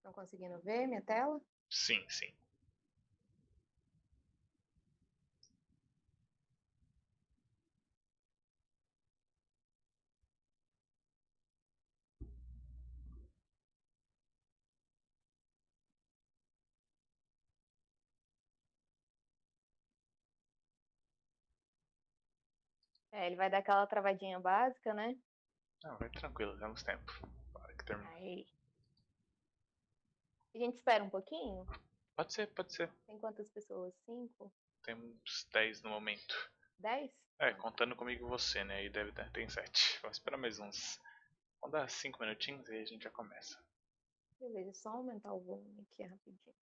Estão conseguindo ver minha tela? Sim, sim. Ele vai dar aquela travadinha básica, né? Não, vai tranquilo, temos tempo. Para que termine. Aí. A gente espera um pouquinho? Pode ser, pode ser. Tem quantas pessoas? 5? Tem uns 10 no momento. 10? É, contando comigo você, né? Aí deve ter, tem 7. Vamos esperar mais uns. Vamos dar 5 minutinhos e aí a gente já começa. Beleza, só aumentar o volume aqui rapidinho.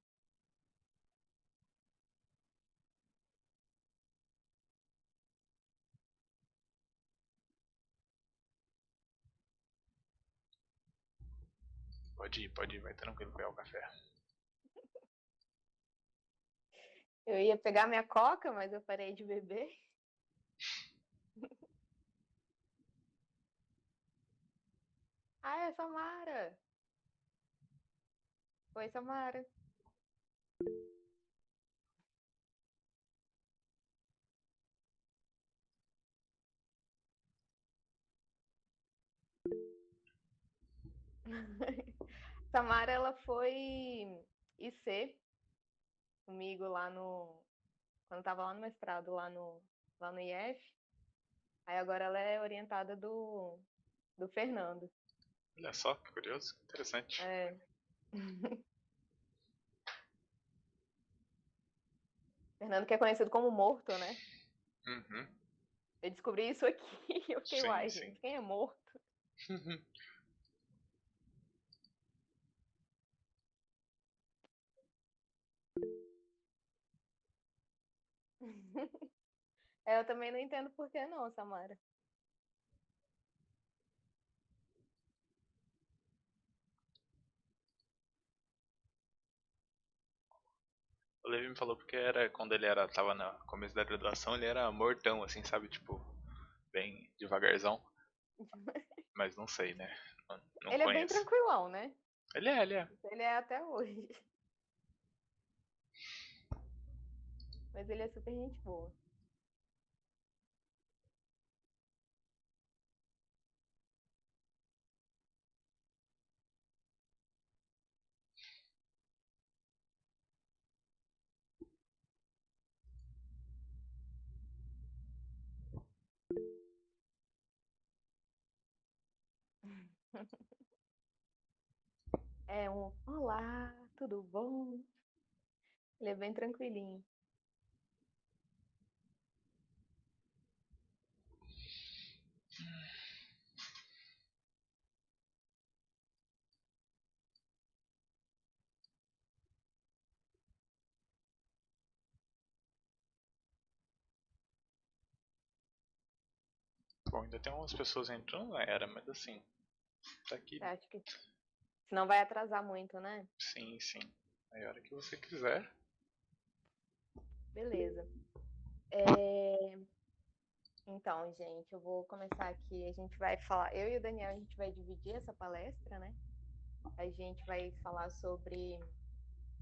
Pode ir, vai tranquilo pegar o café. Eu ia pegar minha coca, mas eu parei de beber. Ah, é Samara! Oi, Samara. Samara, ela foi IC comigo lá no. Quando tava lá no mestrado, lá no IF. Aí agora ela é orientada do Fernando. Olha só, que curioso, interessante. É. Fernando que é conhecido como Morto, né? Uhum. Eu descobri isso aqui e eu fiquei, Sim, uai, sim. gente, quem é Morto? Eu também não entendo por que não, Samara. O Levi me falou porque era quando ele tava no começo da graduação, ele era mortão, assim, sabe? Tipo, bem devagarzão. Mas não sei, né? Não Ele é bem conheço. tranquilão, né? Ele é. Ele é até hoje. Mas ele é super gente boa. É um olá, tudo bom? Ele é bem tranquilinho. Bom, ainda tem umas pessoas entrando na era, mas assim, tá aqui. Eu acho que senão vai atrasar muito, né? Sim, sim. Aí a hora que você quiser. Beleza. É, Então, gente, eu vou começar aqui. A gente vai falar, eu e o Daniel, a gente vai dividir essa palestra, né? A gente vai falar sobre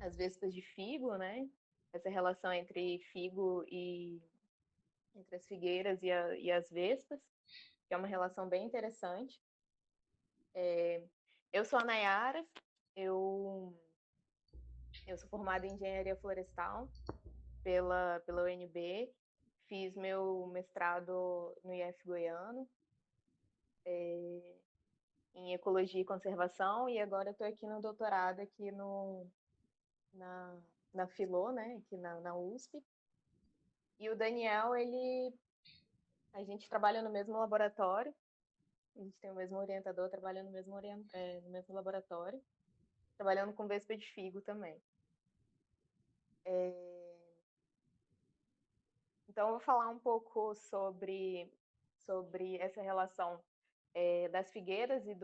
as vespas de figo, né? Essa relação entre figo e entre as figueiras e as vespas, que é uma relação bem interessante. Eu sou a Nayara, eu, eu sou formada em engenharia florestal pela UNB, fiz meu mestrado no IF Goiano, em ecologia e conservação, e agora estou aqui no doutorado aqui na, na Filô, né, aqui na USP. E o Daniel, a gente trabalha no mesmo laboratório, a gente tem o mesmo orientador, trabalha no mesmo laboratório, trabalhando com vespa de figo também. Então, eu vou falar um pouco sobre essa relação das figueiras e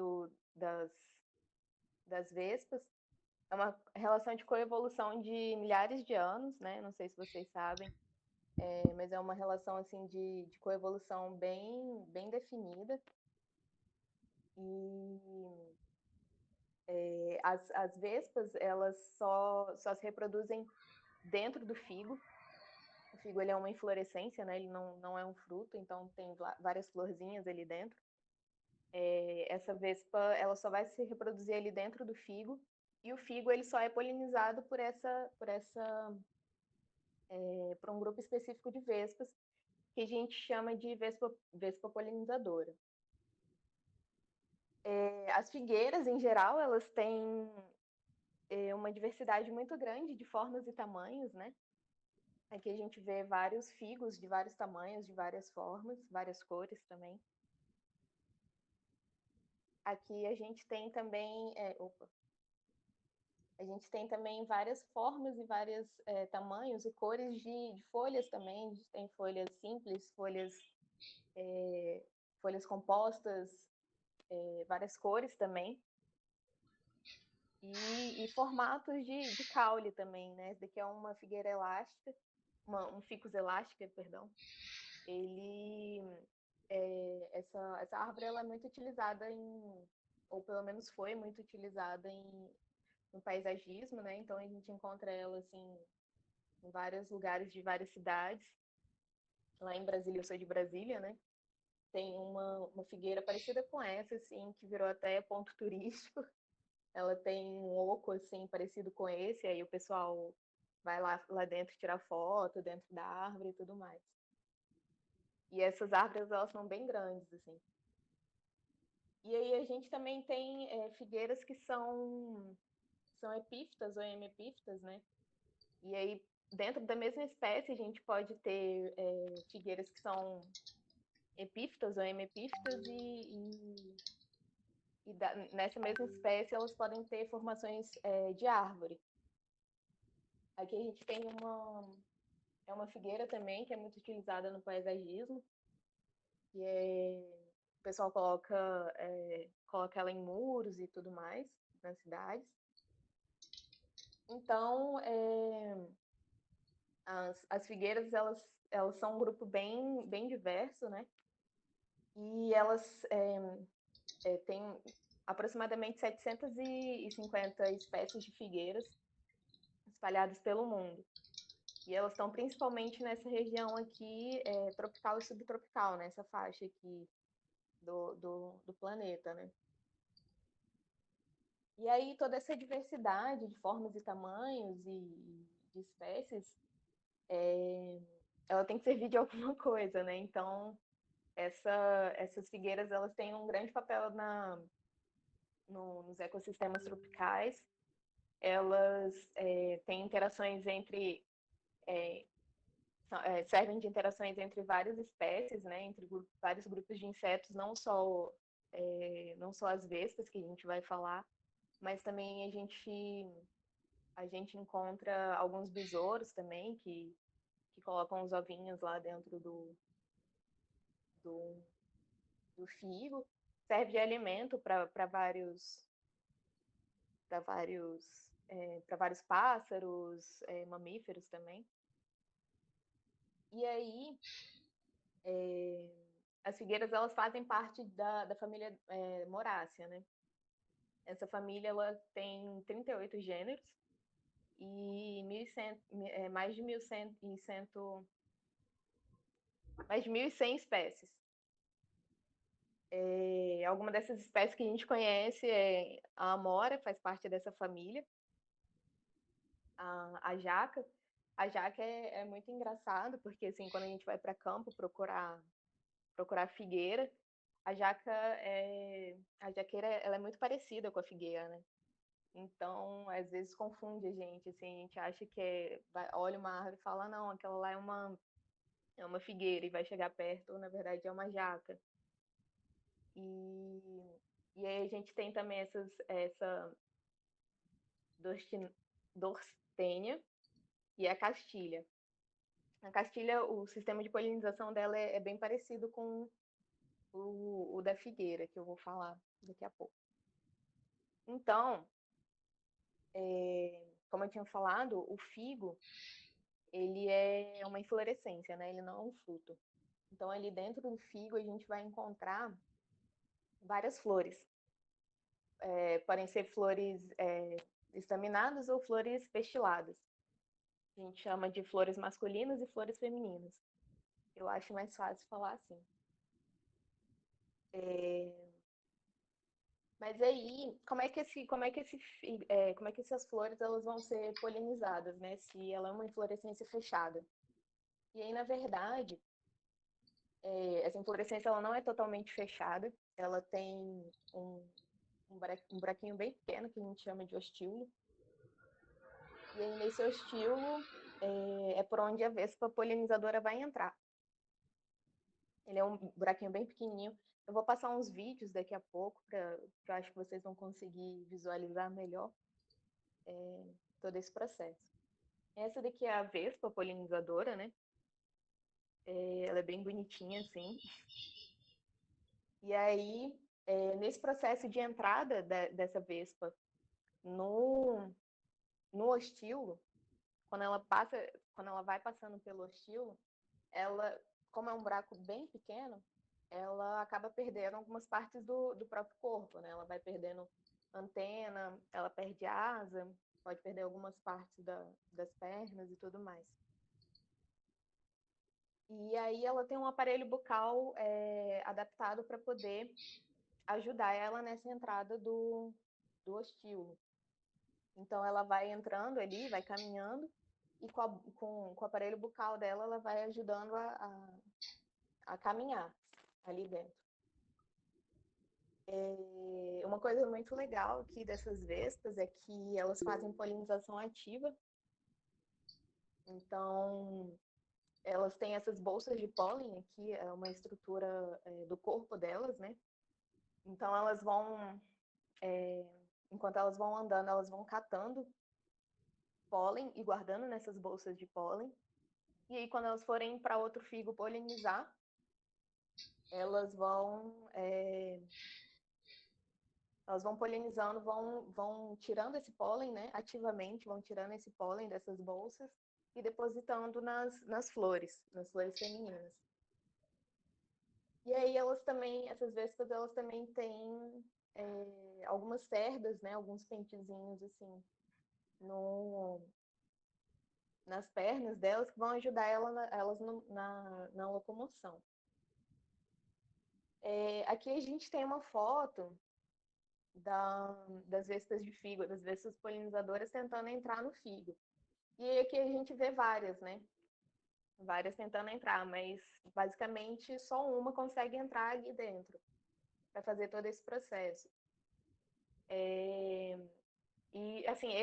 das vespas. É uma relação de coevolução de milhares de anos, né? Não sei se vocês sabem, mas é uma relação assim de coevolução bem definida. E As vespas, elas só se reproduzem dentro do figo. O figo ele é uma inflorescência, né? Ele não é um fruto, então tem várias florzinhas ali dentro. Essa vespa, ela só vai se reproduzir ali dentro do figo, e o figo ele só é polinizado por um grupo específico de vespas, que a gente chama de vespa polinizadora. As figueiras, em geral, elas têm uma diversidade muito grande de formas e tamanhos, né? Aqui a gente vê vários figos de vários tamanhos, de várias formas, várias cores também. Aqui a gente tem também, a gente tem também várias formas e vários tamanhos e cores de folhas também. A gente tem folhas simples, folhas compostas, várias cores também. E formatos de caule também, né? Esse daqui é uma figueira elástica, um ficus elástica, perdão. Essa árvore ela é muito utilizada ou pelo menos foi muito utilizada no paisagismo, né? Então a gente encontra ela assim em vários lugares de várias cidades. Lá em Brasília, eu sou de Brasília, né? Tem uma figueira parecida com essa, assim, que virou até ponto turístico. Ela tem um oco, assim, parecido com esse, aí o pessoal vai lá dentro tirar foto, dentro da árvore e tudo mais. E essas árvores, elas são bem grandes, assim. E aí a gente também tem figueiras que são epífitas ou hemipífitas, né? E aí, dentro da mesma espécie, a gente pode ter figueiras que são epífitas ou hemipífitas nessa mesma espécie elas podem ter formações de árvore. Aqui a gente tem uma figueira também que é muito utilizada no paisagismo, que o pessoal coloca ela em muros e tudo mais nas cidades. Então, as figueiras elas são um grupo bem diverso, né? E elas têm aproximadamente 750 espécies de figueiras espalhadas pelo mundo. E elas estão principalmente nessa região aqui, tropical e subtropical, nessa faixa aqui do planeta, né? E aí toda essa diversidade de formas e tamanhos e de espécies, ela tem que servir de alguma coisa, né? Então, essas figueiras, elas têm um grande papel nos ecossistemas tropicais. Elas têm interações servem de interações entre várias espécies, né? Entre vários grupos de insetos, não só as vespas que a gente vai falar, mas também a gente encontra alguns besouros também que colocam os ovinhos lá dentro do, do figo. Serve de alimento para vários pássaros, mamíferos também. E aí, as figueiras elas fazem parte da família Moraceae, né? Essa família ela tem 38 gêneros e 1.100, mais de 1.100 espécies. Alguma dessas espécies que a gente conhece a amora, faz parte dessa família. A jaca. A jaca é muito engraçado, porque assim, quando a gente vai para campo procurar figueira, a jaqueira ela é muito parecida com a figueira, né? Então, às vezes confunde a gente, assim, a gente acha que olha uma árvore e fala, não, aquela lá é uma figueira, e vai chegar perto, na verdade é uma jaca. E aí a gente tem também essa dorstênia e a castilha. A castilha, o sistema de polinização dela é bem parecido com o da figueira, que eu vou falar daqui a pouco. Então, como eu tinha falado, o figo, ele é uma inflorescência, né? Ele não é um fruto. Então, ali dentro do figo, a gente vai encontrar várias flores. podem ser flores estaminadas ou flores pestiladas. A gente chama de flores masculinas e flores femininas. Eu acho mais fácil falar assim. Mas aí, como é que essas flores elas vão ser polinizadas, né? Se ela é uma inflorescência fechada. E aí, na verdade, essa inflorescência ela não é totalmente fechada. Ela tem um buraquinho bem pequeno que a gente chama de ostíolo. E aí, nesse ostíolo, é por onde a vespa polinizadora vai entrar. Ele é um buraquinho bem pequenininho. Eu vou passar uns vídeos daqui a pouco, que eu acho que vocês vão conseguir visualizar melhor todo esse processo. Essa daqui é a vespa polinizadora, né? Ela é bem bonitinha, assim. E aí, nesse processo de entrada dessa vespa no ostíolo, quando ela vai passando pelo ostíolo, ela, como é um buraco bem pequeno, ela acaba perdendo algumas partes do próprio corpo, né? Ela vai perdendo antena, ela perde asa, pode perder algumas partes das pernas e tudo mais. E aí ela tem um aparelho bucal adaptado para poder ajudar ela nessa entrada do ostíolo. Então ela vai entrando ali, vai caminhando, e com o aparelho bucal dela, ela vai ajudando a caminhar ali dentro. Uma coisa muito legal aqui dessas vespas é que elas fazem polinização ativa. Então, elas têm essas bolsas de pólen aqui, é uma estrutura do corpo delas, né? Então, elas vão, enquanto elas vão andando, elas vão catando pólen e guardando nessas bolsas de pólen. E aí, quando elas forem para outro figo polinizar, elas vão polinizando, vão tirando esse pólen, né, ativamente, vão tirando esse pólen dessas bolsas e depositando nas flores femininas. E aí essas vespas, elas também têm algumas cerdas, né, alguns pentezinhos, assim, nas pernas delas, que vão ajudar elas na locomoção. Aqui a gente tem uma foto das vespas de figo, das vespas polinizadoras tentando entrar no figo. E aqui a gente vê várias, né? Várias tentando entrar, mas basicamente só uma consegue entrar ali dentro para fazer todo esse processo. E, assim,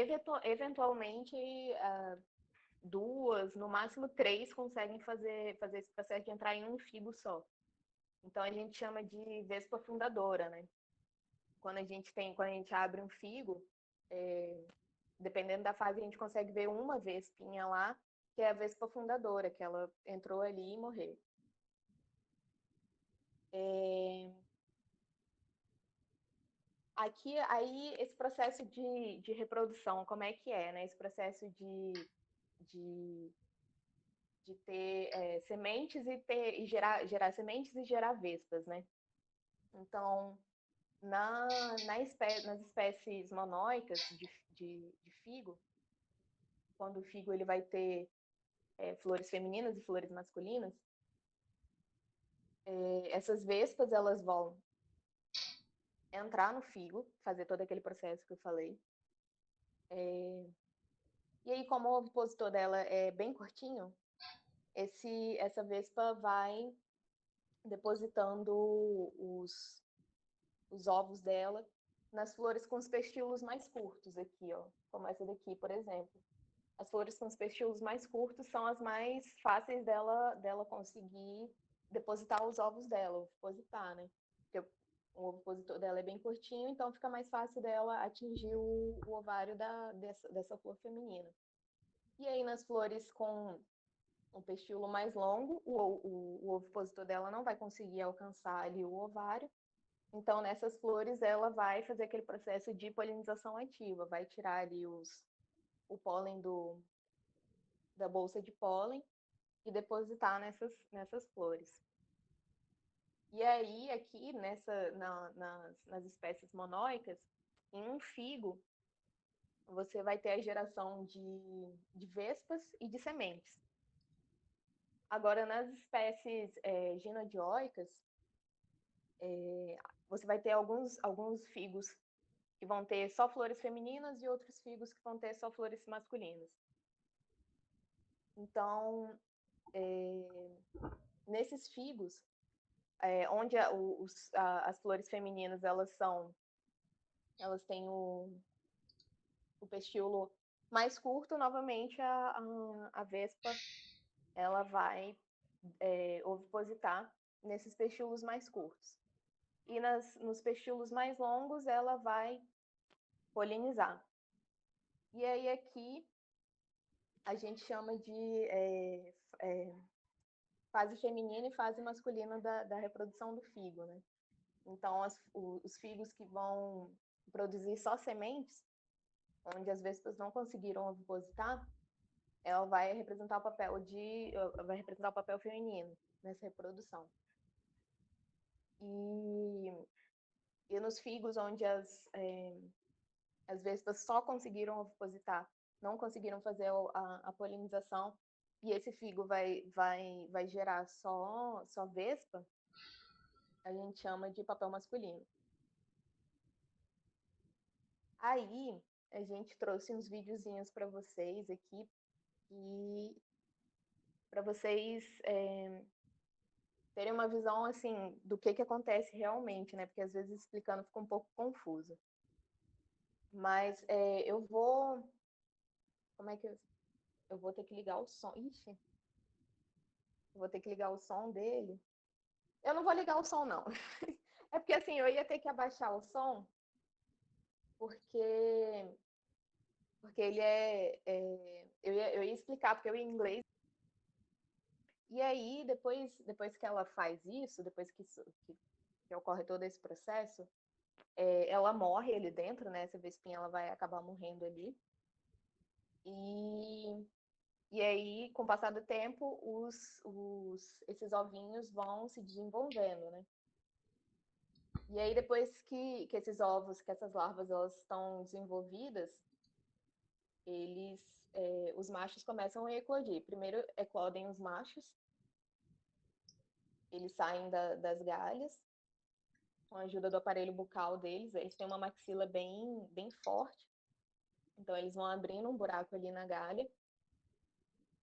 eventualmente, duas, no máximo três, conseguem fazer esse processo de entrar em um figo só. Então a gente chama de vespa fundadora, né? Quando a gente abre um figo, dependendo da fase, a gente consegue ver uma vespinha lá, que é a vespa fundadora, que ela entrou ali e morreu. Aqui, aí, esse processo de reprodução, como é que é, né? Esse processo de ter sementes e gerar sementes e gerar vespas, né? Então, nas espécies monóicas de figo, quando o figo ele vai ter flores femininas e flores masculinas, essas vespas elas vão entrar no figo, fazer todo aquele processo que eu falei. E aí, como o ovipositor dela é bem curtinho, essa vespa vai depositando os ovos dela nas flores com os pestilos mais curtos aqui, ó, como essa daqui, por exemplo. As flores com os pestilos mais curtos são as mais fáceis dela conseguir depositar os ovos dela, ovipositar, né? Porque o ovipositor dela é bem curtinho, então fica mais fácil dela atingir o ovário dessa flor feminina. E aí nas flores com um pestilo mais longo, o ovipositor dela não vai conseguir alcançar ali o ovário. Então, nessas flores, ela vai fazer aquele processo de polinização ativa, vai tirar ali o pólen da bolsa de pólen e depositar nessas flores. E aí, aqui, nas espécies monóicas, Em um figo, você vai ter a geração de vespas e de sementes. Agora, nas espécies ginodioicas, você vai ter alguns figos que vão ter só flores femininas e outros figos que vão ter só flores masculinas. Então, nesses figos, onde as flores femininas elas têm o pestilo mais curto, novamente a vespa ela vai ovipositar nesses pestilos mais curtos. E nos pestilos mais longos ela vai polinizar. E aí aqui a gente chama de fase feminina e fase masculina da reprodução do figo, né? Então, os figos que vão produzir só sementes, onde as vespas não conseguiram ovipositar, ela vai representar o papel feminino nessa reprodução. E nos figos onde as vespas só conseguiram ovipositar, não conseguiram fazer a polinização, e esse figo vai gerar só vespa, a gente chama de papel masculino. Aí, a gente trouxe uns videozinhos para vocês aqui, e para vocês terem uma visão, assim, do que acontece realmente, né? Porque às vezes explicando fica um pouco confuso. Mas eu vou... Como é que eu vou ter que ligar o som? Ixi, eu vou ter que ligar o som dele. Eu não vou ligar o som, não. É porque, assim, eu ia ter que abaixar o som, porque ele eu ia explicar, porque eu ia em inglês. E aí, depois que ela faz isso, depois que ocorre todo esse processo, ela morre ali dentro, né? Essa vespinha ela vai acabar morrendo ali. E aí, com o passar do tempo, esses ovinhos vão se desenvolvendo, né? E aí, depois que esses ovos, que essas larvas, elas estão desenvolvidas, os machos começam a eclodir. Primeiro eclodem os machos, eles saem das galhas, com a ajuda do aparelho bucal deles, eles têm uma maxila bem forte, então eles vão abrindo um buraco ali na galha,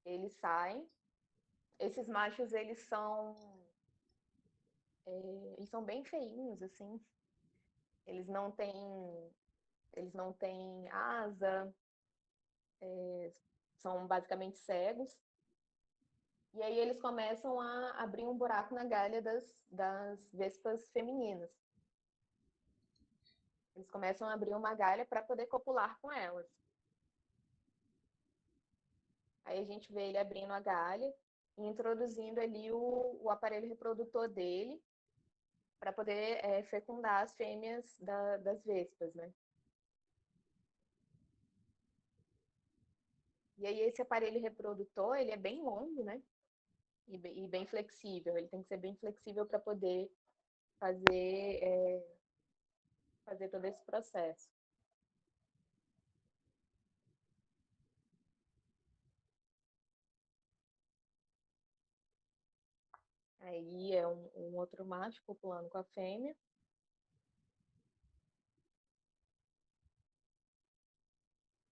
eles saem. Esses machos, eles são bem feinhos, assim, eles não têm asa, são basicamente cegos. E aí eles começam a abrir um buraco na galha das vespas femininas. Eles começam a abrir uma galha para poder copular com elas. Aí a gente vê ele abrindo a galha e introduzindo ali o aparelho reprodutor dele para poder fecundar as fêmeas das vespas, né? E aí esse aparelho reprodutor, ele é bem longo, né? E bem flexível. Ele tem que ser bem flexível para poder fazer, fazer todo esse processo. Aí é um outro macho copulando com a fêmea.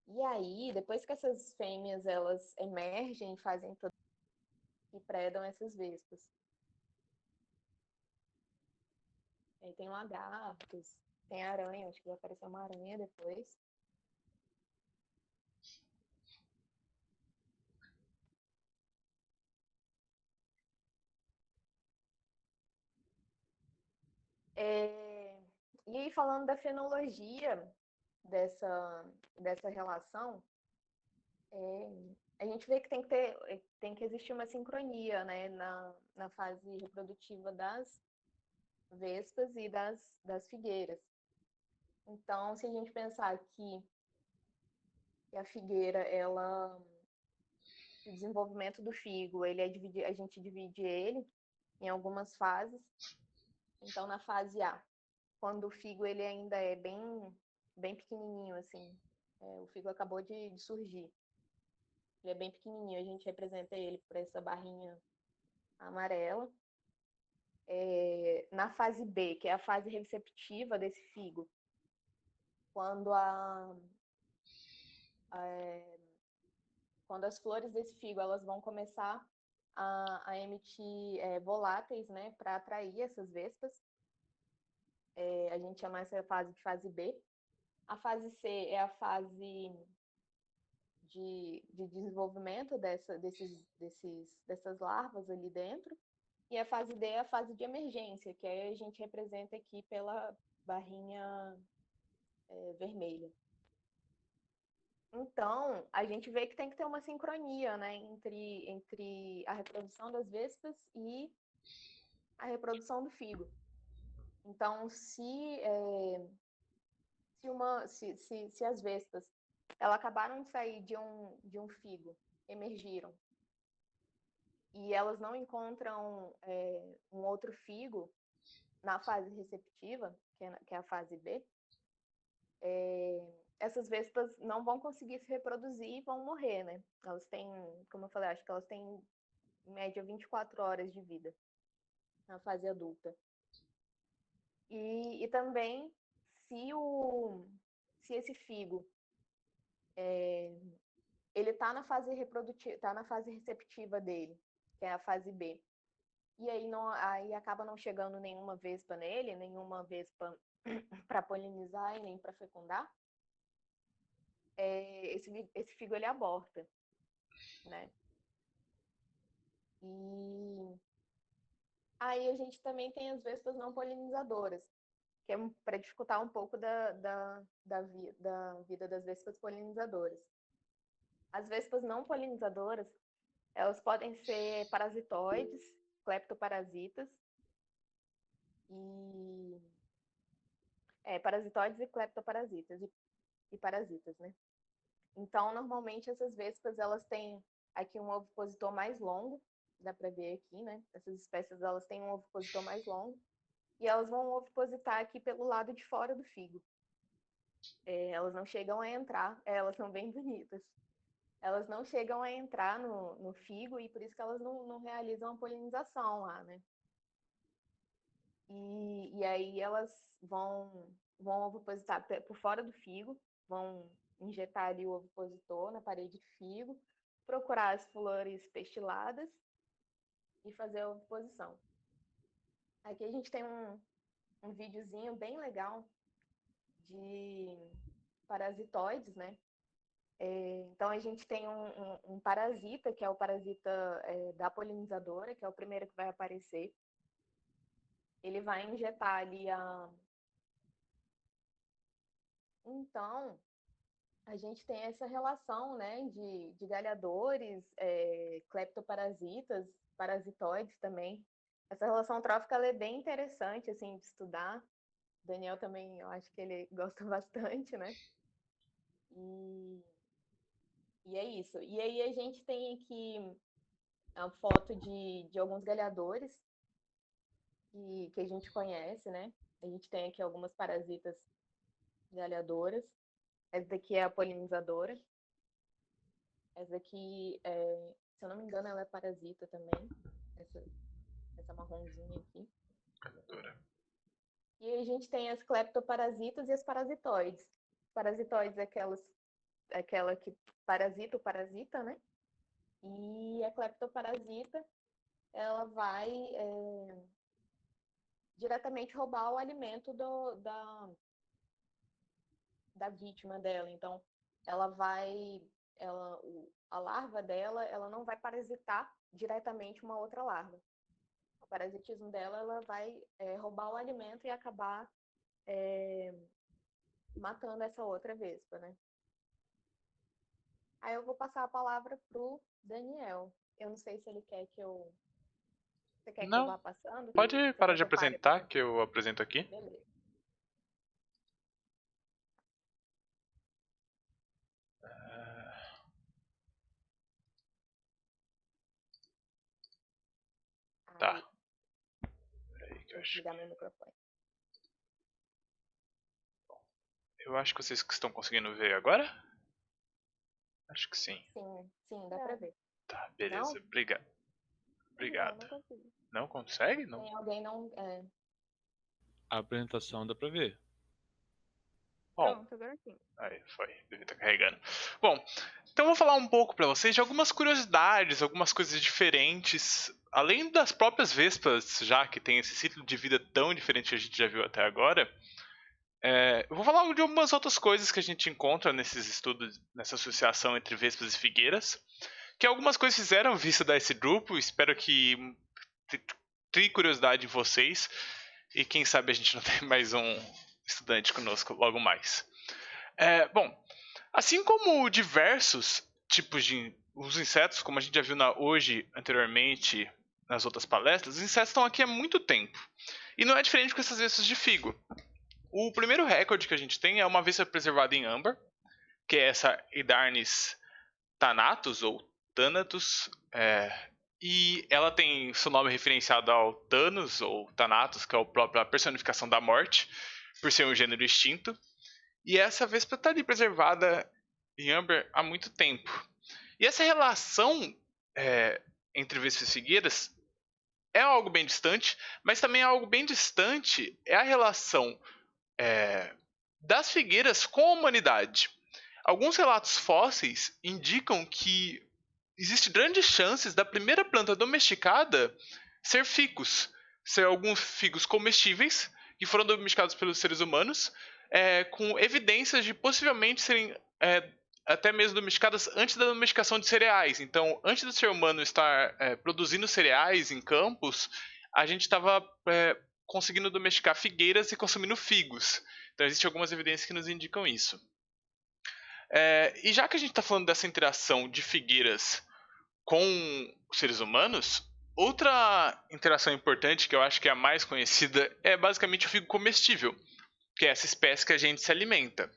E aí, depois que essas fêmeas elas emergem, fazem todo e predam essas vespas. Aí tem lagartos, tem aranha, acho que vai aparecer uma aranha depois. E aí, falando da fenologia dessa relação, a gente vê que tem que existir uma sincronia, né, na fase reprodutiva das vespas e das figueiras. Então, se a gente pensar que a figueira, o desenvolvimento do figo, a gente divide ele em algumas fases. Então, na fase A, quando o figo ele ainda é bem pequenininho, assim. O figo acabou de surgir. Ele é bem pequenininho, a gente representa ele por essa barrinha amarela. Na fase B, que é a fase receptiva desse figo, quando quando as flores desse figo elas vão começar a emitir voláteis, né, para atrair essas vespas. A gente chama essa fase de fase B. A fase C é a fase de desenvolvimento dessas larvas ali dentro. E a fase D é a fase de emergência, que aí a gente representa aqui pela barrinha vermelha. Então, a gente vê que tem que ter uma sincronia, né, entre a reprodução das vespas e a reprodução do figo. Então, se as vespas elas acabaram de sair de um figo, emergiram, e elas não encontram um outro figo na fase receptiva, que é a fase B, essas vespas não vão conseguir se reproduzir e vão morrer, né? Elas têm, como eu falei, acho que elas têm em média 24 horas de vida na fase adulta. E também, se esse figo ele está na fase reprodutiva, está na fase receptiva dele, que é a fase B, e aí acaba não chegando nenhuma vespa nele, nenhuma vespa para polinizar e nem para fecundar, esse figo ele aborta, né? E aí a gente também tem as vespas não polinizadoras, que é para dificultar um pouco da vida das vespas polinizadoras. As vespas não polinizadoras, elas podem ser parasitoides, cleptoparasitas, parasitoides e cleptoparasitas, e parasitas, né? Então, normalmente, essas vespas, elas têm aqui um ovipositor mais longo, dá para ver aqui, né? Essas espécies, elas têm um ovipositor mais longo, e elas vão ovipositar aqui pelo lado de fora do figo. Elas não chegam a entrar, elas são bem bonitas. Elas não chegam a entrar no figo, e por isso que elas não realizam a polinização lá, né? E aí elas vão ovipositar por fora do figo, vão injetar ali o ovipositor na parede do figo, procurar as flores pestiladas e fazer a oviposição. Aqui a gente tem um videozinho bem legal de parasitoides, né? Então a gente tem um parasita, que é o parasita da polinizadora, que é o primeiro que vai aparecer. Ele vai injetar ali Então, a gente tem essa relação, né, de galhadores, cleptoparasitas, parasitoides também. Essa relação trófica ela é bem interessante, assim, de estudar. O Daniel também, eu acho que ele gosta bastante, né? E é isso. E aí a gente tem aqui a foto de alguns galhadores que a gente conhece, né? A gente tem aqui algumas parasitas galhadoras. Essa daqui é a polinizadora. Essa daqui, se eu não me engano, ela é parasita também. Essa marronzinha aqui. Galhadora. E aí a gente tem as cleptoparasitas e as parasitoides. Parasitoides é aquela que parasita o parasita, né? E a cleptoparasita, ela vai diretamente roubar o alimento da vítima dela. Então, ela vai, a larva dela, ela não vai parasitar diretamente uma outra larva. O parasitismo dela, ela vai roubar o alimento e acabar matando essa outra vespa, né? Aí eu vou passar a palavra pro Daniel. Eu não sei se ele quer que eu... Você quer que eu Não, vá passando? pode Você parar quer de que eu pare a apresentar, que apresentação? eu apresento aqui. Beleza. Tá. Aí, Peraí que eu vou acho desligar que... meu microfone. Eu acho que vocês estão conseguindo ver agora? Acho que sim. Sim, dá pra ver. Tá, beleza. Não? Obrigado. Não consigo. Não consegue? Não. Tem alguém não. A apresentação dá pra ver. Bom, Pronto, agora sim. aí foi, devia estar carregando. Bom, então eu vou falar um pouco para vocês de algumas curiosidades, algumas coisas diferentes, além das próprias vespas, já que tem esse ciclo de vida tão diferente que a gente já viu até agora. Eu vou falar de algumas outras coisas que a gente encontra nesses estudos, nessa associação entre vespas e figueiras, que algumas coisas fizeram vista desse grupo. Espero que crie curiosidade em vocês e quem sabe a gente não tem mais um estudante conosco logo mais. Bom, assim como diversos tipos de os insetos, como a gente já viu hoje anteriormente nas outras palestras, os insetos estão aqui há muito tempo. E não é diferente com essas vespas de figo. O primeiro recorde que a gente tem é uma vespa preservada em âmbar, que é essa Edarnis thanatus, ou Thanatus, e ela tem seu nome referenciado ao Thanos, ou Thanatos, que é a própria personificação da morte, por ser um gênero extinto. E essa vespa está ali preservada em âmbar há muito tempo. E essa relação entre vespas e figueiras é algo bem distante, mas também é algo bem distante é a relação das figueiras com a humanidade. Alguns relatos fósseis indicam que existem grandes chances da primeira planta domesticada ser ficus, ser alguns figos comestíveis que foram domesticados pelos seres humanos, com evidências de possivelmente serem até mesmo domesticadas antes da domesticação de cereais. Então, antes do ser humano estar produzindo cereais em campos, a gente estava conseguindo domesticar figueiras e consumindo figos. Então, existem algumas evidências que nos indicam isso. E já que a gente está falando dessa interação de figueiras com os seres humanos, outra interação importante, que eu acho que é a mais conhecida, é basicamente o figo comestível, que é essa espécie que a gente se alimenta.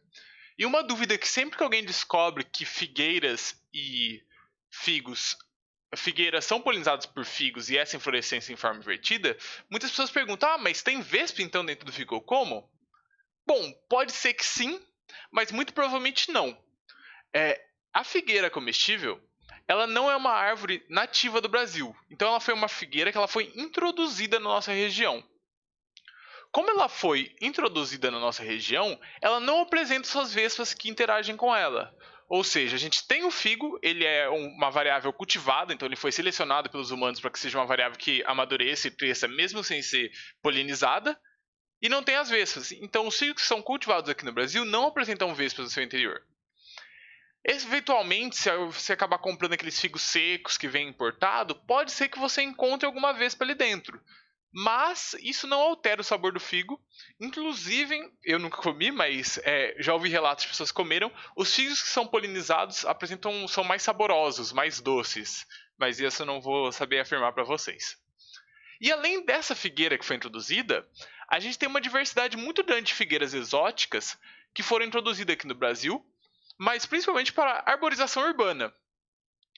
E uma dúvida que sempre que alguém descobre que figueiras e figueiras são polinizadas por figos e essa inflorescência em forma invertida, muitas pessoas perguntam, mas tem vespa então dentro do figo como? Bom, pode ser que sim, mas muito provavelmente não. A figueira comestível, ela não é uma árvore nativa do Brasil. Então ela foi uma figueira que ela foi introduzida na nossa região. Como ela foi introduzida na nossa região, ela não apresenta suas vespas que interagem com ela. Ou seja, a gente tem o figo, ele é uma variável cultivada, então ele foi selecionado pelos humanos para que seja uma variável que amadureça e cresça mesmo sem ser polinizada, e não tem as vespas. Então os figos que são cultivados aqui no Brasil não apresentam vespas no seu interior. Eventualmente, se você acabar comprando aqueles figos secos que vem importado, pode ser que você encontre alguma vespa ali dentro. Mas isso não altera o sabor do figo. Inclusive, eu nunca comi, mas já ouvi relatos de pessoas que comeram. Os figos que são polinizados são mais saborosos, mais doces. Mas isso eu não vou saber afirmar para vocês. E além dessa figueira que foi introduzida, a gente tem uma diversidade muito grande de figueiras exóticas que foram introduzidas aqui no Brasil, mas principalmente para arborização urbana.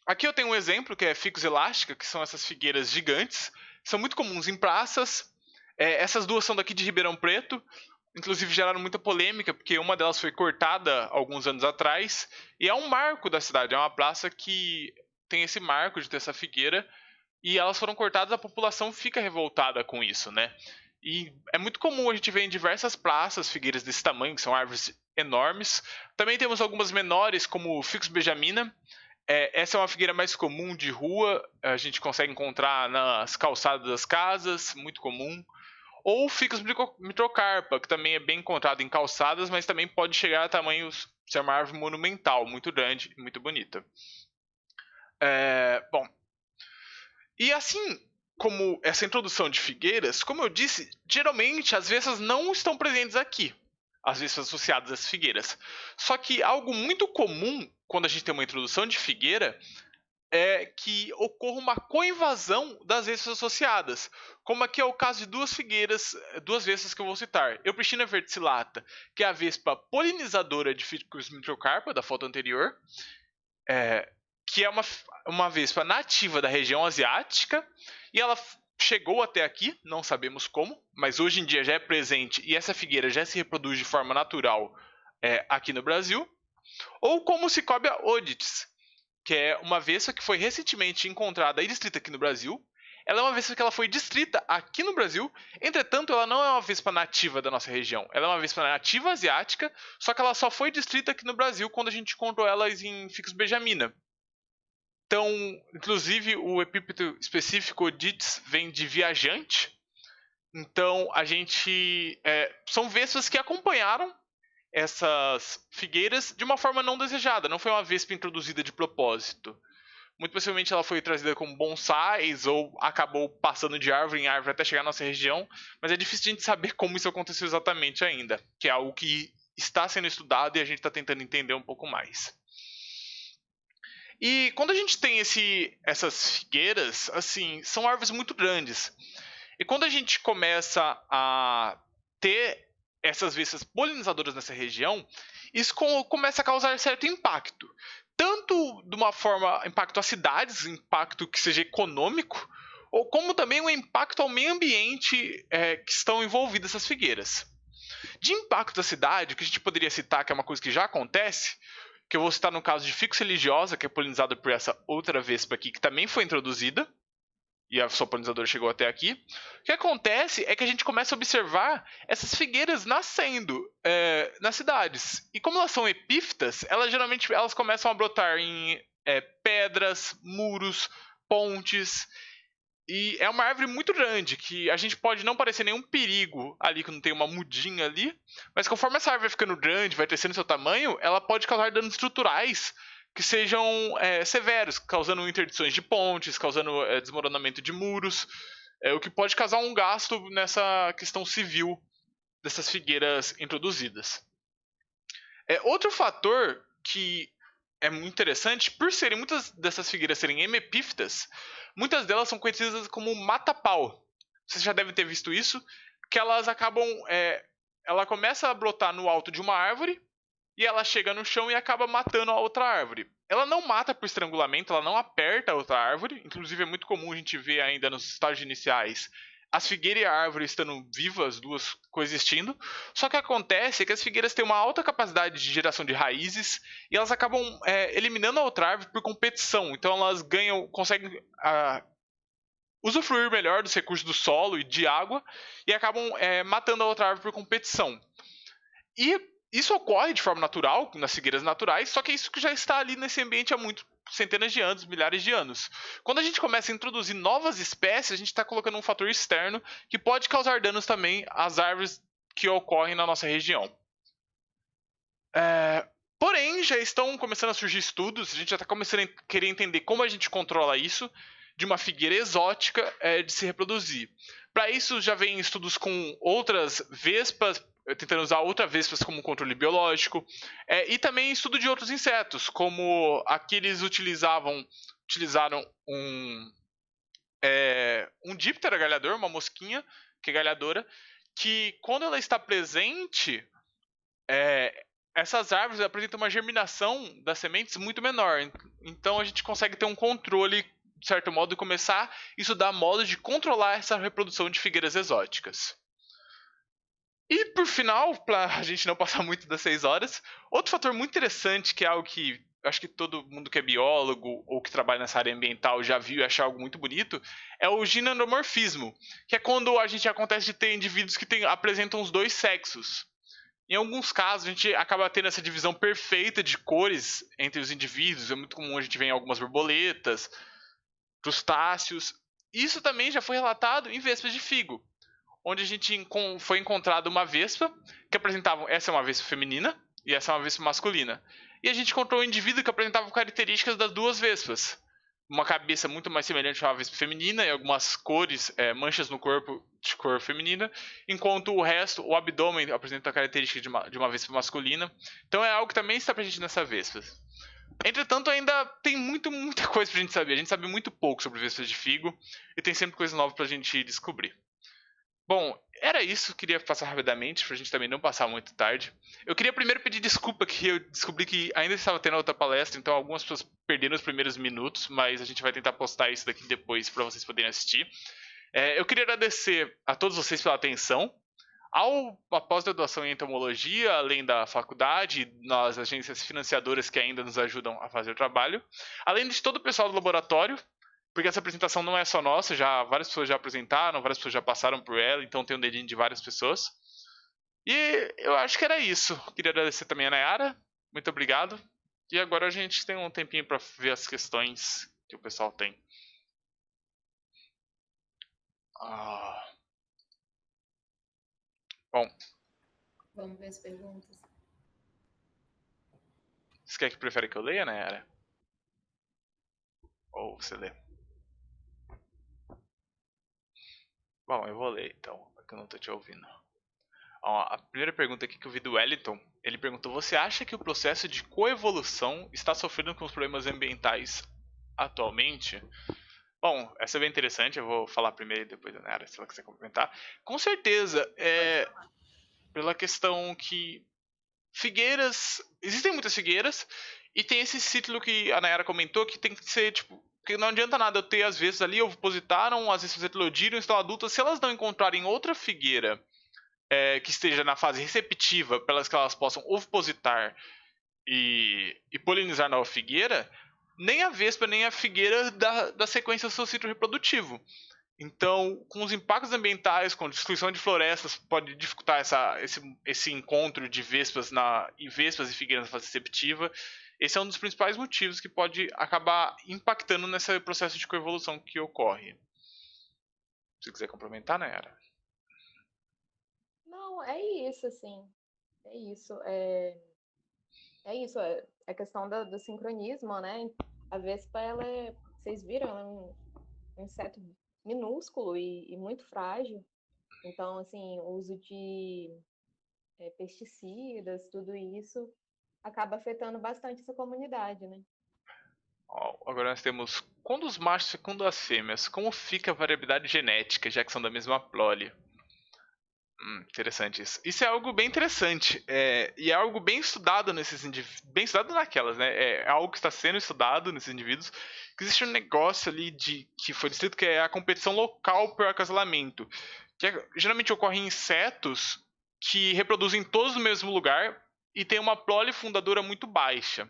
Aqui eu tenho um exemplo que é Ficus elástica, que são essas figueiras gigantes, são muito comuns em praças. Essas duas são daqui de Ribeirão Preto, inclusive geraram muita polêmica, porque uma delas foi cortada alguns anos atrás, e é um marco da cidade, é uma praça que tem esse marco de ter essa figueira, e elas foram cortadas, a população fica revoltada com isso, né? E é muito comum a gente ver em diversas praças figueiras desse tamanho, que são árvores enormes. Também temos algumas menores, como o Ficus benjamina. Essa é uma figueira mais comum de rua, a gente consegue encontrar nas calçadas das casas, muito comum. Ou o Ficus microcarpa, que também é bem encontrado em calçadas, mas também pode chegar a tamanhos, ser uma árvore monumental, muito grande e muito bonita. Bom, e assim como essa introdução de figueiras, como eu disse, geralmente as vespas não estão presentes aqui, as vespas associadas às figueiras. Só que algo muito comum quando a gente tem uma introdução de figueira é que ocorra uma coinvasão das vespas associadas, como aqui é o caso de duas vespas que eu vou citar. Euprechina verticillata, que é a vespa polinizadora de Ficus microcarpa, da foto anterior, que é uma vespa nativa da região asiática, e ela chegou até aqui, não sabemos como, mas hoje em dia já é presente, e essa figueira já se reproduz de forma natural aqui no Brasil, ou como Cecropia odits, que é uma vespa que foi recentemente encontrada e descrita aqui no Brasil. Ela é uma vespa que ela foi descrita aqui no Brasil, entretanto, ela não é uma vespa nativa da nossa região. Ela é uma vespa nativa asiática, só que ela só foi descrita aqui no Brasil quando a gente encontrou elas em Ficus benjamina. Então, inclusive, o epíteto específico odits vem de viajante. Então, a gente... são vespas que acompanharam essas figueiras de uma forma não desejada. Não foi uma vespa introduzida de propósito. Muito possivelmente ela foi trazida como bonsais ou acabou passando de árvore em árvore até chegar na nossa região, mas é difícil de a gente saber como isso aconteceu exatamente ainda, que é algo que está sendo estudado e a gente está tentando entender um pouco mais. E quando a gente tem essas figueiras, assim, são árvores muito grandes. E quando a gente começa a ter essas vespas polinizadoras nessa região, isso começa a causar certo impacto. Tanto de uma forma, impacto às cidades, impacto que seja econômico, ou como também um impacto ao meio ambiente que estão envolvidas essas figueiras. De impacto da cidade, o que a gente poderia citar, que é uma coisa que já acontece, que eu vou citar no caso de Ficus religiosa, que é polinizada por essa outra vespa aqui, que também foi introduzida, e a sua polinizadora chegou até aqui. O que acontece é que a gente começa a observar essas figueiras nascendo nas cidades. E como elas são epífitas, geralmente elas começam a brotar em pedras, muros, pontes. E é uma árvore muito grande, que a gente pode não parecer nenhum perigo ali, que não tem uma mudinha ali. Mas conforme essa árvore vai ficando grande, vai crescendo seu tamanho, ela pode causar danos estruturais que sejam severos, causando interdições de pontes, causando desmoronamento de muros, o que pode causar um gasto nessa questão civil dessas figueiras introduzidas. Outro fator que é muito interessante, por serem muitas dessas figueiras serem hemipífitas, muitas delas são conhecidas como mata-pau. Vocês já devem ter visto isso, que elas acabam... ela começa a brotar no alto de uma árvore, e ela chega no chão e acaba matando a outra árvore. Ela não mata por estrangulamento, ela não aperta a outra árvore. Inclusive é muito comum a gente ver ainda nos estágios iniciais as figueiras e a árvore estando vivas, duas coexistindo. Só que acontece que as figueiras têm uma alta capacidade de geração de raízes e elas acabam eliminando a outra árvore por competição. Então elas conseguem usufruir melhor dos recursos do solo e de água e acabam matando a outra árvore por competição. E isso ocorre de forma natural, nas figueiras naturais, só que é isso que já está ali nesse ambiente há centenas de anos, milhares de anos. Quando a gente começa a introduzir novas espécies, a gente está colocando um fator externo que pode causar danos também às árvores que ocorrem na nossa região. Porém, já estão começando a surgir estudos, a gente já está começando a querer entender como a gente controla isso de uma figueira exótica de se reproduzir. Para isso, já vem estudos com outras vespas, tentando usar outras vespas como controle biológico, e também estudo de outros insetos, como aqueles utilizaram um díptero galhador, uma mosquinha que é galhadora, que quando ela está presente, essas árvores apresentam uma germinação das sementes muito menor. Então a gente consegue ter um controle, de certo modo, e começar a estudar modos de controlar essa reprodução de figueiras exóticas. E por final, para a gente não passar muito das 6 horas, outro fator muito interessante, que é algo que acho que todo mundo que é biólogo ou que trabalha nessa área ambiental já viu e acha algo muito bonito, é o ginenomorfismo, que é quando a gente acontece de ter indivíduos que apresentam os dois sexos. Em alguns casos, a gente acaba tendo essa divisão perfeita de cores entre os indivíduos. É muito comum a gente ver em algumas borboletas, crustáceos. Isso também já foi relatado em vespas de figo, onde a gente foi encontrado uma vespa que apresentava... Essa é uma vespa feminina e essa é uma vespa masculina. E a gente encontrou um indivíduo que apresentava características das duas vespas. Uma cabeça muito mais semelhante a uma vespa feminina e algumas cores, manchas no corpo de cor feminina, enquanto o resto, o abdômen, apresenta a característica de uma vespa masculina. Então é algo que também está presente nessa vespa. Entretanto, ainda tem muita coisa pra gente saber. A gente sabe muito pouco sobre vespas de figo e tem sempre coisa nova pra gente descobrir. Bom, era isso, queria passar rapidamente, pra gente também não passar muito tarde. Eu queria primeiro pedir desculpa, que eu descobri que ainda estava tendo outra palestra, então algumas pessoas perderam os primeiros minutos, mas a gente vai tentar postar isso daqui depois para vocês poderem assistir. Eu queria agradecer a todos vocês pela atenção, a pós-graduação em entomologia, além da faculdade, nas agências financiadoras que ainda nos ajudam a fazer o trabalho, além de todo o pessoal do laboratório, porque essa apresentação não é só nossa, já várias pessoas já apresentaram, várias pessoas já passaram por ela, então tem um dedinho de várias pessoas. E eu acho que era isso. Queria agradecer também a Nayara, muito obrigado. E agora a gente tem um tempinho para ver as questões que o pessoal tem. Bom, Vamos ver as perguntas. você quer que prefere que eu leia, Nayara? Ou você lê? Bom, eu vou ler então, porque eu não tô te ouvindo. Ó, a primeira pergunta aqui que eu vi do Wellington, ele perguntou: você acha que o processo de coevolução está sofrendo com os problemas ambientais atualmente? Bom, essa é bem interessante, eu vou falar primeiro e depois a Nayara, se ela quiser complementar. Com certeza, pela questão que figueiras, existem muitas figueiras e tem esse ciclo que a Nayara comentou que tem que ser tipo, que não adianta nada eu ter às vezes ali ovopositaram, às vezes eclodiram, estão adultas, se elas não encontrarem outra figueira que esteja na fase receptiva para que elas possam ovipositar e polinizar nova figueira, nem a vespa nem a figueira da sequência do seu ciclo reprodutivo. Então, com os impactos ambientais, com a destruição de florestas, pode dificultar esse encontro de vespas e figueiras na fase receptiva. Esse é um dos principais motivos que pode acabar impactando nesse processo de coevolução que ocorre. Se quiser complementar, Nayara. Não, é isso, assim. É isso. É a questão do sincronismo, né? A vespa, vocês viram, ela é um inseto minúsculo e muito frágil. Então, assim, o uso de pesticidas, tudo isso, acaba afetando bastante essa comunidade, né? Agora nós temos quando os machos fecundam as fêmeas, como fica a variabilidade genética, já que são da mesma prole? Interessante isso. Isso é algo bem interessante. E é algo bem estudado nesses indivíduos. Bem estudado naquelas, né? É algo que está sendo estudado nesses indivíduos. Que existe um negócio ali que foi descrito que é a competição local por acasalamento. Que geralmente ocorre em insetos que reproduzem todos no mesmo lugar e tem uma prole fundadora muito baixa.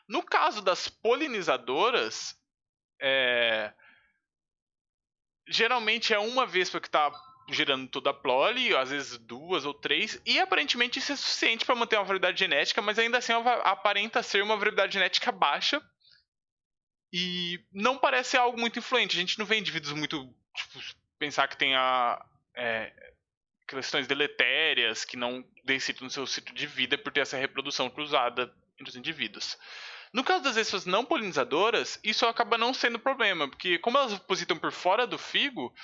No caso das polinizadoras, geralmente é uma vespa que está gerando toda a prole, às vezes duas ou três, e aparentemente isso é suficiente para manter uma variedade genética, mas ainda assim aparenta ser uma variedade genética baixa e não parece ser algo muito influente. A gente não vê indivíduos muito tipo, pensar que tenha questões deletérias que não decidem no seu ciclo de vida por ter essa reprodução cruzada entre os indivíduos. No caso das vespas não polinizadoras, isso acaba não sendo problema, porque como elas opositam por fora do figo,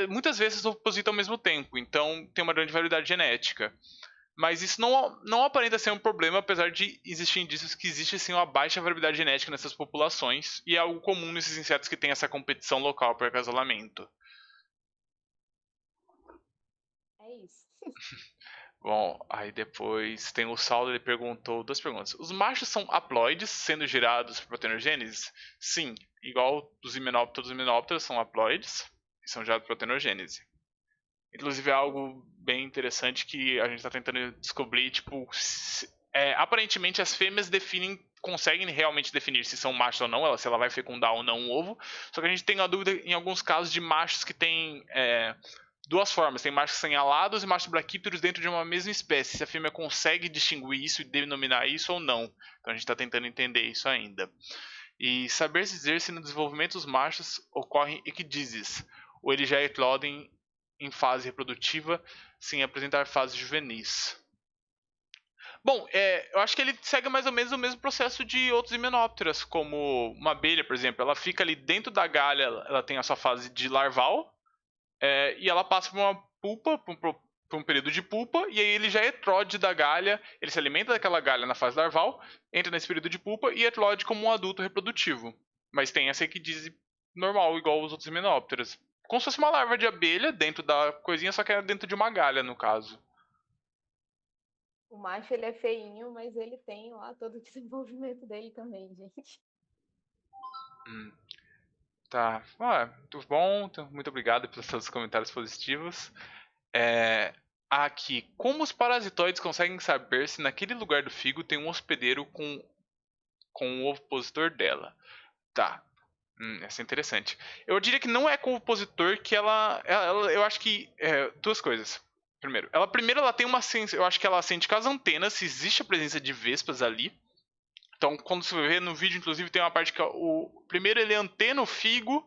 muitas vezes opositam ao mesmo tempo, então tem uma grande variedade genética. Mas isso não aparenta ser um problema, apesar de existir indícios que existe sim uma baixa variabilidade genética nessas populações, e é algo comum nesses insetos que têm essa competição local por acasalamento. É isso. Bom, aí depois tem o Saulo, ele perguntou duas perguntas. Os machos são haploides, sendo gerados por proteinogênese? Sim, igual os himenópteros são haploides e são gerados por proteinogênese. Inclusive é algo bem interessante que a gente está tentando descobrir, tipo, aparentemente as fêmeas conseguem realmente definir se são machos ou não, se ela vai fecundar ou não um ovo, só que a gente tem a dúvida em alguns casos de machos que têm duas formas, tem machos sem alados e machos braquíperos dentro de uma mesma espécie, se a fêmea consegue distinguir isso e denominar isso ou não. Então a gente está tentando entender isso ainda. E saber dizer se no desenvolvimento dos machos ocorrem equidízies, ou eles já eclodem em fase reprodutiva sem apresentar fases juvenis. Bom, eu acho que ele segue mais ou menos o mesmo processo de outros himenópteras, como uma abelha, por exemplo. Ela fica ali dentro da galha, ela tem a sua fase de larval, e ela passa por uma pulpa, por um período de pulpa, e aí ele já eclode da galha, ele se alimenta daquela galha na fase larval, entra nesse período de pulpa e eclode como um adulto reprodutivo. Mas tem essa equidise normal, igual os outros himenópteros. Como se fosse uma larva de abelha dentro da coisinha, só que é dentro de uma galha, no caso. O macho, ele é feinho, mas ele tem lá todo o desenvolvimento dele também, gente. Tá. Tudo bom. Muito obrigado pelos seus comentários positivos. É, aqui, como os parasitoides conseguem saber se naquele lugar do figo tem um hospedeiro com o opositor dela? Tá. Essa é interessante. Eu diria que não é com o opositor que eu acho que duas coisas. Primeiro ela tem uma eu acho que ela sente com as antenas se existe a presença de vespas ali. Então, quando você vê no vídeo, inclusive, tem uma parte que primeiro ele antena o figo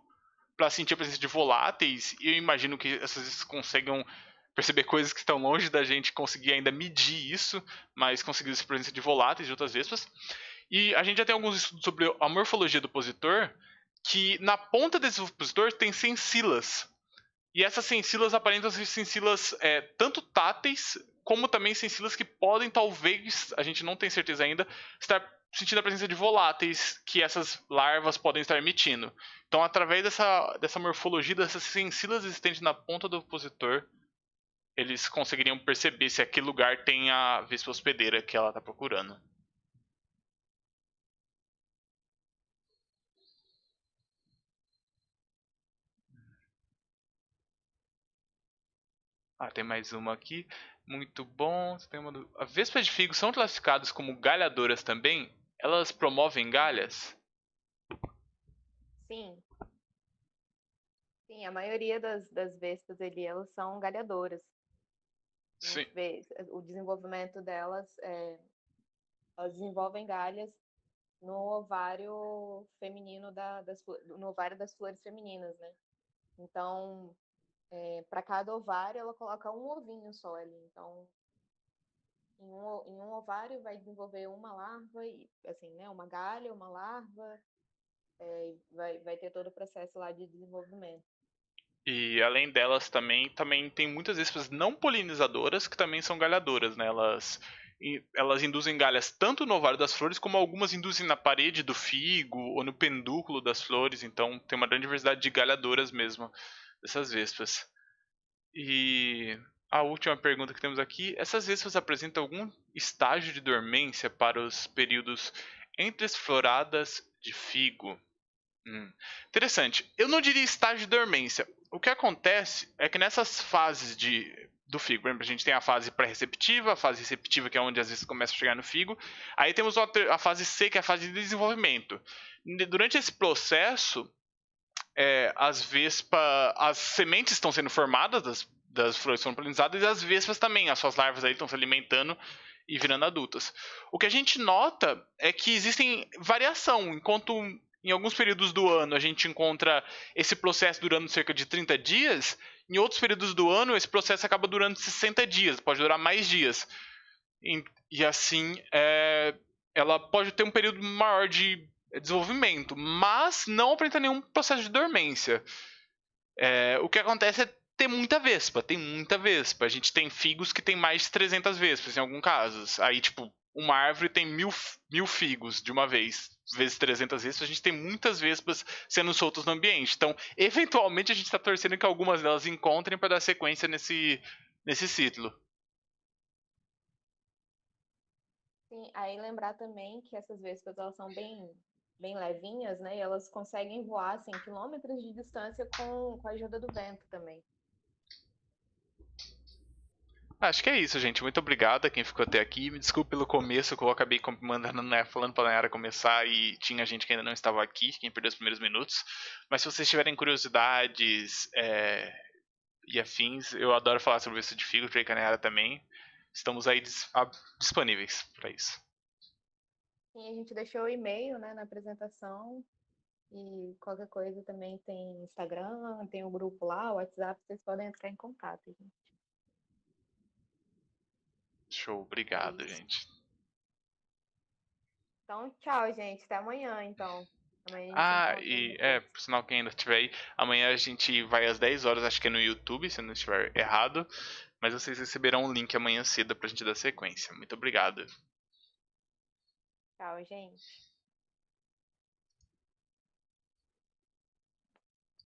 para sentir a presença de voláteis. E eu imagino que essas vespas consigam perceber coisas que estão longe da gente conseguir ainda medir isso, mas conseguir essa presença de voláteis de outras vespas. E a gente já tem alguns estudos sobre a morfologia do opositor, que na ponta desse opositor tem sensilas. E essas sensilas aparentam ser sensilas tanto táteis, como também sensilas que podem, talvez, a gente não tem certeza ainda, estar sentindo a presença de voláteis que essas larvas podem estar emitindo. Então, através dessa morfologia, dessas sensilas existentes na ponta do opositor, eles conseguiriam perceber se aquele lugar tem a vespa hospedeira que ela está procurando. Tem mais uma aqui. Muito bom. As vespas de figo são classificadas como galhadoras também? Elas promovem galhas? Sim. Sim, a maioria das vespas ali, elas são galhadoras. A Sim. gente vê o desenvolvimento delas, elas desenvolvem galhas no ovário feminino no ovário das flores femininas, né? Então, para cada ovário, ela coloca um ovinho só ali. Então, em um ovário vai desenvolver uma larva, e, assim, né? Uma galha, uma larva, vai ter todo o processo lá de desenvolvimento. E além delas também tem muitas vespas não polinizadoras que também são galhadoras, né? Elas induzem galhas tanto no ovário das flores, como algumas induzem na parede do figo ou no pendúculo das flores. Então tem uma grande diversidade de galhadoras mesmo dessas vespas. E a última pergunta que temos aqui: essas vespas apresentam algum estágio de dormência para os períodos entre as floradas de figo? Interessante. Eu não diria estágio de dormência. O que acontece é que nessas fases do figo, por exemplo, a gente tem a fase pré-receptiva, a fase receptiva, que é onde às vezes começa a chegar no figo. Aí temos a fase C, que é a fase de desenvolvimento. Durante esse processo, as sementes estão sendo formadas das flores que foram polinizadas e as vespas também, as suas larvas aí estão se alimentando e virando adultas. O que a gente nota é que existem variação, enquanto em alguns períodos do ano a gente encontra esse processo durando cerca de 30 dias, em outros períodos do ano esse processo acaba durando 60 dias, pode durar mais dias. E assim, ela pode ter um período maior de desenvolvimento, mas não apresenta nenhum processo de dormência. O que acontece é ter muita vespa, tem muita vespa. A gente tem figos que tem mais de 300 vespas em alguns casos. Aí, tipo, uma árvore tem mil figos de uma vez, vezes 300 vespas, a gente tem muitas vespas sendo soltas no ambiente. Então, eventualmente, a gente está torcendo que algumas delas encontrem para dar sequência nesse ciclo. Sim, aí lembrar também que essas vespas, elas são bem levinhas, né? E elas conseguem voar, assim, quilômetros de distância com a ajuda do vento também. Acho que é isso, gente. Muito obrigado a quem ficou até aqui. Me desculpe pelo começo, que eu acabei mandando, falando pra Nayara começar e tinha gente que ainda não estava aqui, quem perdeu os primeiros minutos. Mas se vocês tiverem curiosidades e afins, eu adoro falar sobre isso de figo, creio que a Nayara também. Estamos aí disponíveis para isso. E a gente deixou o e-mail, né, na apresentação. E qualquer coisa também tem Instagram, tem o grupo lá, o WhatsApp, vocês podem entrar em contato, gente. Show, obrigado, gente. Então, tchau, gente. Até amanhã, então. Amanhã a gente se encontra aí por sinal que ainda estiver aí, amanhã a gente vai às 10 horas, acho que é no YouTube, se eu não estiver errado. Mas vocês receberão um link amanhã cedo pra gente dar sequência. Muito obrigado. Tchau, gente.